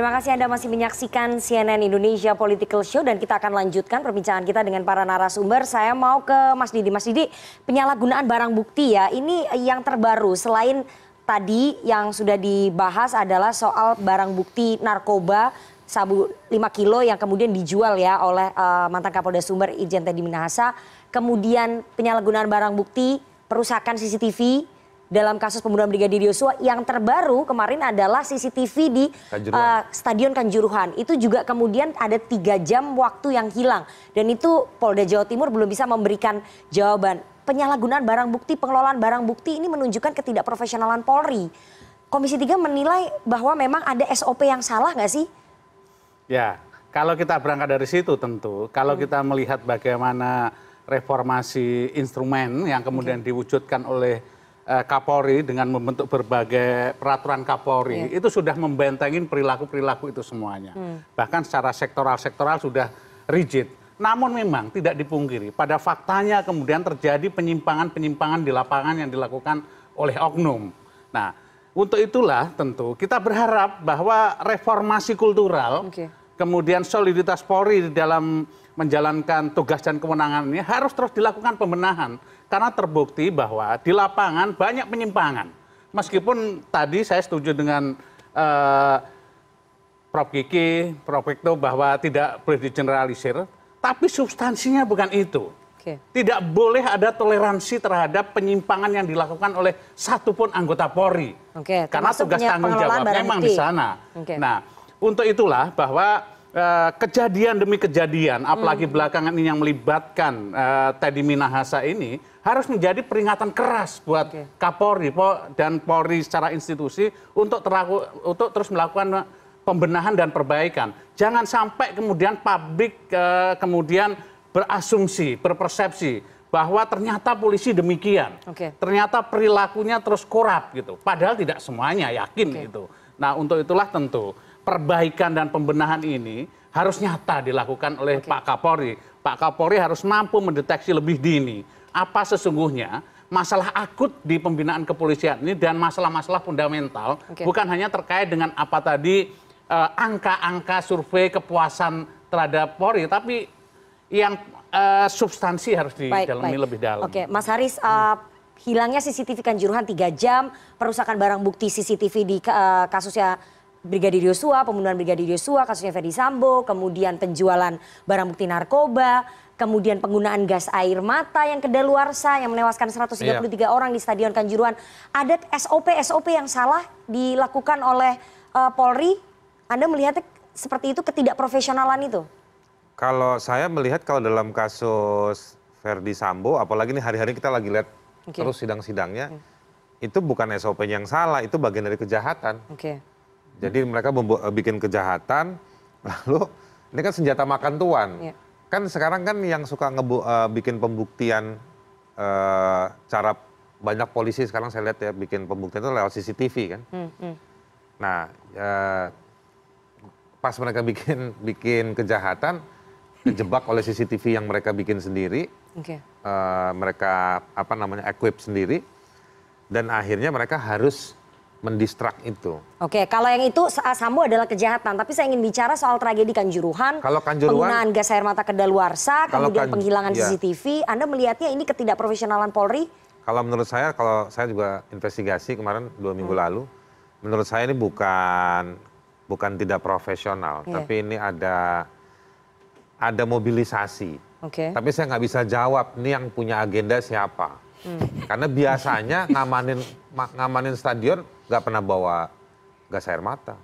Terima kasih Anda masih menyaksikan CNN Indonesia Political Show dan kita akan lanjutkan perbincangan kita dengan para narasumber. Saya mau ke Mas Didi. Mas Didi, penyalahgunaan barang bukti ya, ini yang terbaru selain tadi yang sudah dibahas adalah soal barang bukti narkoba sabu 5 kilo yang kemudian dijual ya oleh mantan Kapolda Sumber Irjen Teddy Minahasa. Kemudian penyalahgunaan barang bukti, perusakan CCTV dalam kasus pembunuhan Brigadir Yosua. Yang terbaru kemarin adalah CCTV di Stadion Kanjuruhan. Itu juga kemudian ada 3 jam waktu yang hilang. Dan itu Polda Jawa Timur belum bisa memberikan jawaban. Penyalahgunaan barang bukti, pengelolaan barang bukti ini menunjukkan ketidakprofesionalan Polri. Komisi 3 menilai bahwa memang ada SOP yang salah nggak sih? Ya, kalau kita berangkat dari situ tentu, kalau kita melihat bagaimana reformasi instrumen yang kemudian diwujudkan oleh Kapolri dengan membentuk berbagai peraturan Kapolri, itu sudah membentengin perilaku-perilaku itu semuanya. Bahkan secara sektoral-sektoral sudah rigid. Namun memang tidak dipungkiri, pada faktanya kemudian terjadi penyimpangan-penyimpangan di lapangan yang dilakukan oleh oknum. Nah, untuk itulah tentu kita berharap bahwa reformasi kultural, kemudian soliditas Polri di dalam menjalankan tugas dan kewenangan ini harus terus dilakukan pembenahan. Karena terbukti bahwa di lapangan banyak penyimpangan. Meskipun tadi saya setuju dengan Prof. Kiki, Prof. Vikto bahwa tidak boleh digeneralisir, tapi substansinya bukan itu. Tidak boleh ada toleransi terhadap penyimpangan yang dilakukan oleh satupun anggota Polri. Karena tugas tanggung jawabnya memang di sana. Nah, untuk itulah bahwa kejadian demi kejadian, apalagi belakangan ini yang melibatkan Teddy Minahasa ini, harus menjadi peringatan keras buat Kapolri dan Polri secara institusi untuk terus melakukan pembenahan dan perbaikan. Jangan sampai kemudian publik kemudian berasumsi, berpersepsi bahwa ternyata polisi demikian, ternyata perilakunya terus korup gitu. Padahal tidak semuanya, yakin gitu. Nah, untuk itulah tentu perbaikan dan pembenahan ini harus nyata dilakukan oleh Pak Kapolri. Pak Kapolri harus mampu mendeteksi lebih dini apa sesungguhnya masalah akut di pembinaan kepolisian ini dan masalah-masalah fundamental, bukan hanya terkait dengan apa tadi angka-angka survei kepuasan terhadap Polri, tapi yang substansi harus didalami lebih dalam. Mas Haris, hilangnya CCTV Kanjuruhan 3 jam, perusakan barang bukti CCTV di kasusnya Brigadir Yosua, pembunuhan Brigadir Yosua, kasusnya Ferdy Sambo, kemudian penjualan barang bukti narkoba, kemudian penggunaan gas air mata yang kedaluarsa yang menewaskan 133 orang di Stadion Kanjuruhan. Ada SOP yang salah dilakukan oleh Polri? Anda melihatnya seperti itu, ketidakprofesionalan itu? Kalau saya melihat kalau dalam kasus Ferdy Sambo, apalagi ini hari-hari kita lagi lihat terus sidang-sidangnya, itu bukan SOP yang salah, itu bagian dari kejahatan. Jadi mereka bikin kejahatan, lalu ini kan senjata makan tuan. Kan sekarang kan yang suka bikin pembuktian, cara banyak polisi sekarang saya lihat ya bikin pembuktian itu lewat CCTV kan. Nah, pas mereka bikin kejahatan, kejebak oleh CCTV yang mereka bikin sendiri, mereka equip sendiri, dan akhirnya mereka harus mendistrak itu. Kalau yang itu Sambo adalah kejahatan, tapi saya ingin bicara soal tragedi Kanjuruhan, penggunaan gas air mata kedaluarsa, kemudian penghilangan CCTV. Anda melihatnya ini ketidakprofesionalan Polri? Kalau menurut saya, kalau saya juga investigasi kemarin 2 minggu lalu, menurut saya ini bukan tidak profesional, tapi ini ada mobilisasi. Tapi saya nggak bisa jawab ini yang punya agenda siapa. Karena biasanya ngamanin stadion nggak pernah bawa gas air mata,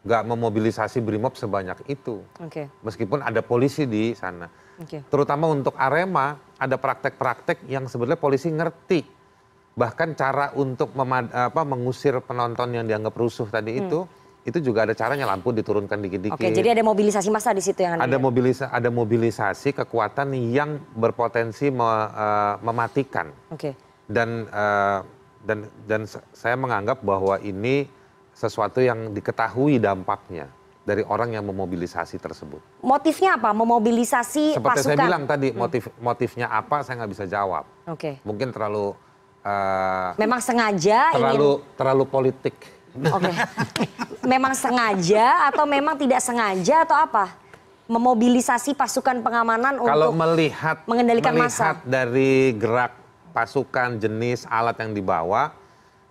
nggak memobilisasi Brimob sebanyak itu. Meskipun ada polisi di sana. Terutama untuk Arema ada praktek-praktek yang sebenarnya polisi ngerti. Bahkan cara untuk mengusir penonton yang dianggap rusuh tadi itu juga ada caranya, lampu diturunkan dikit-dikit. Jadi ada mobilisasi massa di situ yang ada mobilisasi kekuatan yang berpotensi mematikan. Dan saya menganggap bahwa ini sesuatu yang diketahui dampaknya dari orang yang memobilisasi tersebut. Motifnya apa? Memobilisasi seperti pasukan? Saya bilang tadi, motifnya apa saya nggak bisa jawab. Oke. Mungkin terlalu memang sengaja terlalu politik. Oke. Memang sengaja atau memang tidak sengaja atau apa? Memobilisasi pasukan pengamanan Kalau untuk melihat mengendalikan massa. dari gerak pasukan, jenis alat yang dibawa,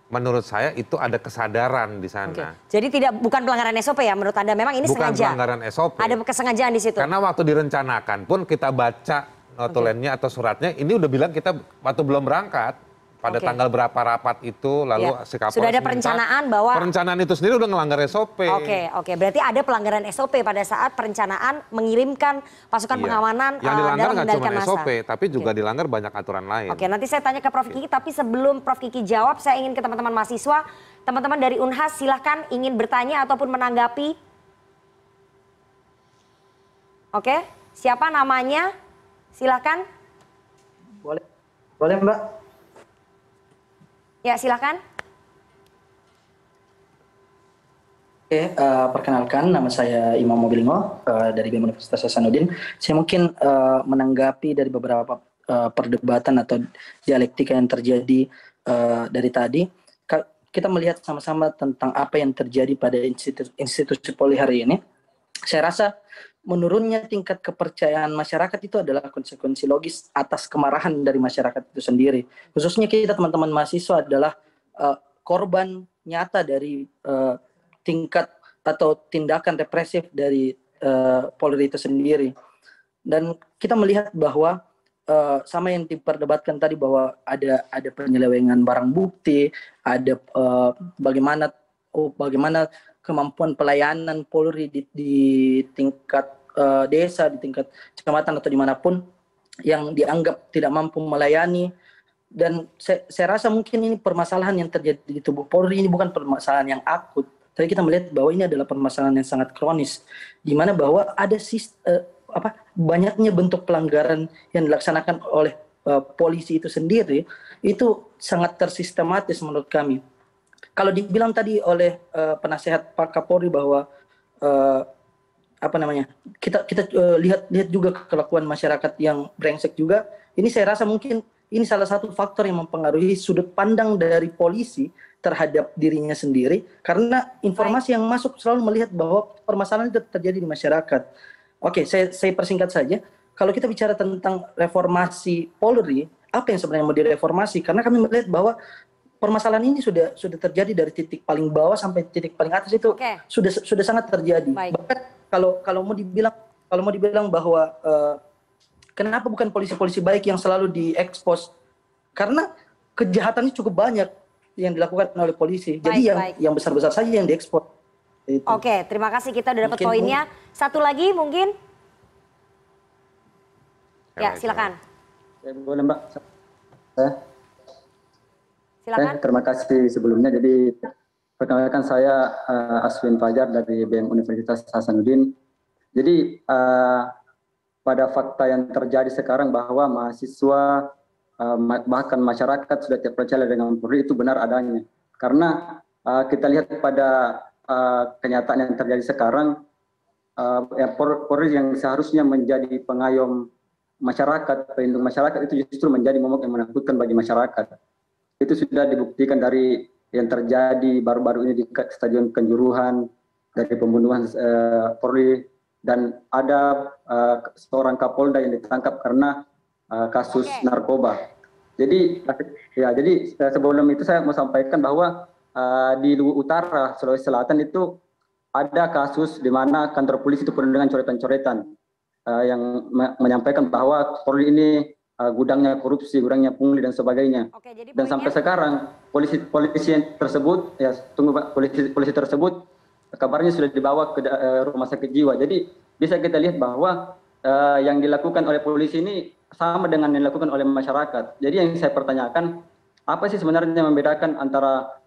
menurut saya itu ada kesadaran di sana. Jadi bukan pelanggaran SOP ya menurut Anda? Memang ini Bukan sengaja? pelanggaran SOP. Ada kesengajaan di situ? Karena waktu direncanakan pun kita baca notulennya atau suratnya, ini udah bilang kita waktu belum berangkat. Pada tanggal berapa rapat itu, lalu si Kapolres sudah ada perencanaan bahwa... Perencanaan itu sendiri udah ngelanggar SOP. Oke. Berarti ada pelanggaran SOP pada saat perencanaan mengirimkan pasukan pengamanan yang dilanggar dalam nggak mengendalikan cuma massa. SOP, tapi juga dilanggar banyak aturan lain. Oke, nanti saya tanya ke Prof. Kiki, tapi sebelum Prof. Kiki jawab, saya ingin ke teman-teman mahasiswa. Teman-teman dari Unhas silahkan ingin bertanya ataupun menanggapi. Oke, siapa namanya? Silahkan. Boleh Mbak. Ya, silakan. Oke, perkenalkan nama saya Imam Mobilingo dari BEM Universitas Hasanuddin. Saya mungkin menanggapi dari beberapa perdebatan atau dialektika yang terjadi dari tadi. Kita melihat sama-sama tentang apa yang terjadi pada institusi Polri hari ini. Saya rasa menurunnya tingkat kepercayaan masyarakat itu adalah konsekuensi logis atas kemarahan dari masyarakat itu sendiri. Khususnya kita teman-teman mahasiswa adalah korban nyata dari tingkat atau tindakan represif dari Polri itu sendiri. Dan kita melihat bahwa sama yang diperdebatkan tadi bahwa ada penyelewengan barang bukti, ada bagaimana kemampuan pelayanan Polri di tingkat desa, di tingkat kecamatan atau dimanapun yang dianggap tidak mampu melayani. Dan saya rasa mungkin ini permasalahan yang terjadi di tubuh Polri ini bukan permasalahan yang akut, tapi kita melihat bahwa ini adalah permasalahan yang sangat kronis, di mana bahwa ada banyaknya bentuk pelanggaran yang dilaksanakan oleh polisi itu sendiri, itu sangat tersistematis menurut kami. Kalau dibilang tadi oleh penasehat Pak Kapolri bahwa kita lihat juga kelakuan masyarakat yang brengsek juga, ini saya rasa mungkin ini salah satu faktor yang mempengaruhi sudut pandang dari polisi terhadap dirinya sendiri, karena informasi yang masuk selalu melihat bahwa permasalahan itu terjadi di masyarakat. Oke, saya persingkat saja. Kalau kita bicara tentang reformasi Polri, apa yang sebenarnya mau direformasi? Karena kami melihat bahwa permasalahan ini sudah terjadi dari titik paling bawah sampai titik paling atas itu sudah sangat terjadi. Bahkan kalau mau dibilang bahwa kenapa bukan polisi-polisi baik yang selalu diekspos? Karena kejahatannya cukup banyak yang dilakukan oleh polisi. Jadi yang besar-besar saja yang diekspos. Oke, terima kasih, kita udah dapat poinnya. Satu lagi mungkin. Ya, silakan. Boleh Mbak. Silakan. Terima kasih sebelumnya. Jadi perkenalkan saya Aswin Fajar dari BEM Universitas Hasanuddin. Jadi pada fakta yang terjadi sekarang bahwa mahasiswa bahkan masyarakat sudah tidak percaya dengan Polri itu benar adanya. Karena kita lihat pada kenyataan yang terjadi sekarang, Polri yang seharusnya menjadi pengayom masyarakat, pelindung masyarakat itu justru menjadi momok yang menakutkan bagi masyarakat. Itu sudah dibuktikan dari yang terjadi baru-baru ini di Stadion Kanjuruhan, dari pembunuhan Polri, dan ada seorang Kapolda yang ditangkap karena kasus narkoba. Jadi sebelum itu saya mau sampaikan bahwa di utara Sulawesi Selatan itu ada kasus di mana kantor polisi itu penuh dengan coretan-coretan yang menyampaikan bahwa Polri ini gudangnya korupsi, gudangnya pungli dan sebagainya. Dan sampai sekarang polisi tersebut, polisi tersebut kabarnya sudah dibawa ke rumah sakit jiwa. Jadi bisa kita lihat bahwa yang dilakukan oleh polisi ini sama dengan yang dilakukan oleh masyarakat. Jadi yang saya pertanyakan, apa sih sebenarnya yang membedakan antara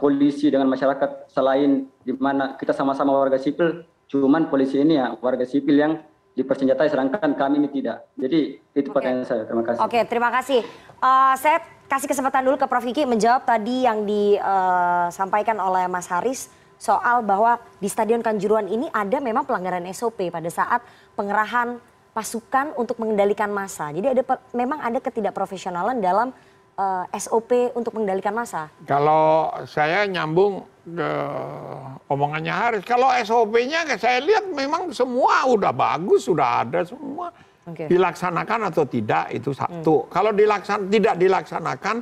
polisi dengan masyarakat, selain di mana kita sama-sama warga sipil, cuman polisi ini ya warga sipil yang dipersenjatai, sedangkan kami ini tidak. Jadi itu pertanyaan saya. Terima kasih. Oke, terima kasih. Saya kasih kesempatan dulu ke Prof. Kiki menjawab tadi yang disampaikan oleh Mas Haris soal bahwa di Stadion Kanjuruhan ini ada memang pelanggaran SOP pada saat pengerahan pasukan untuk mengendalikan massa. Jadi memang ada ketidakprofesionalan dalam SOP untuk mengendalikan massa? Kalau saya nyambung ke omongannya Haris, kalau SOP-nya saya lihat memang semua udah bagus, sudah ada semua. Dilaksanakan atau tidak itu satu. Kalau tidak dilaksanakan,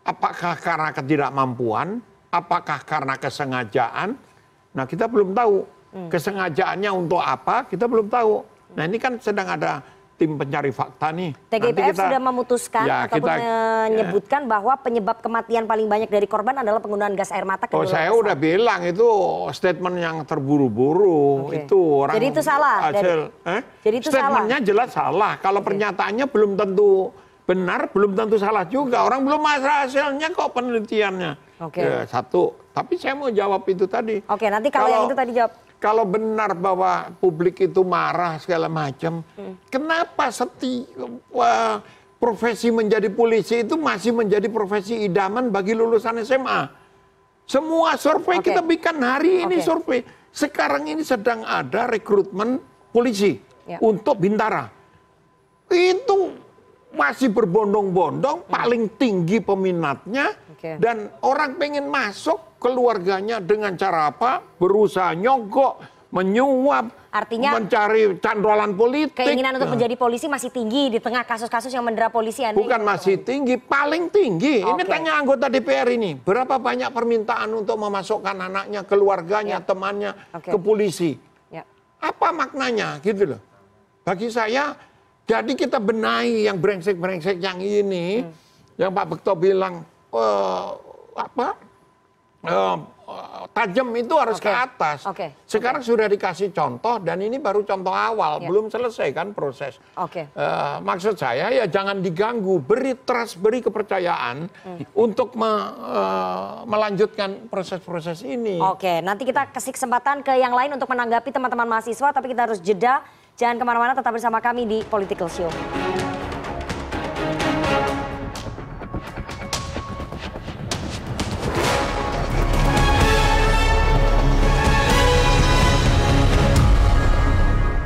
apakah karena ketidakmampuan, apakah karena kesengajaan? Nah, kita belum tahu. Kesengajaannya untuk apa, kita belum tahu. Nah, ini kan sedang ada tim pencari fakta nih. TGIPF sudah memutuskan ataupun menyebutkan bahwa penyebab kematian paling banyak dari korban adalah penggunaan gas air mata. Oh, saya udah bilang itu statement yang terburu-buru. Itu orang. Jadi itu salah. Jadi itu statementnya jelas salah. Kalau pernyataannya belum tentu benar, belum tentu salah juga. Orang belum masalah hasilnya kok penelitiannya. Satu. Tapi saya mau jawab itu tadi. Oke, nanti kalau yang itu tadi jawab. Kalau benar bahwa publik itu marah segala macam, kenapa profesi menjadi polisi itu masih menjadi profesi idaman bagi lulusan SMA? Semua survei kita bikin hari ini survei. Sekarang ini sedang ada rekrutmen polisi untuk Bintara. Itu masih berbondong-bondong, paling tinggi peminatnya, dan orang pengen masuk, keluarganya dengan cara apa? Berusaha nyogok, menyuap, artinya mencari candolan politik. Keinginan untuk menjadi polisi masih tinggi di tengah kasus-kasus yang mendera polisi. Bukan masih tinggi, paling tinggi. Ini tanya anggota DPR ini, berapa banyak permintaan untuk memasukkan anaknya, keluarganya, temannya ke polisi? Apa maknanya gitu loh. Bagi saya, jadi kita benahi yang brengsek-brengsek yang ini, yang Pak Bekto bilang tajam itu harus ke atas. Sekarang sudah dikasih contoh dan ini baru contoh awal, belum selesai kan proses. Maksud saya ya jangan diganggu, beri trust, beri kepercayaan untuk melanjutkan proses-proses ini. Nanti kita kasih kesempatan ke yang lain untuk menanggapi teman-teman mahasiswa, tapi kita harus jeda. Jangan kemana-mana, tetap bersama kami di Political Show.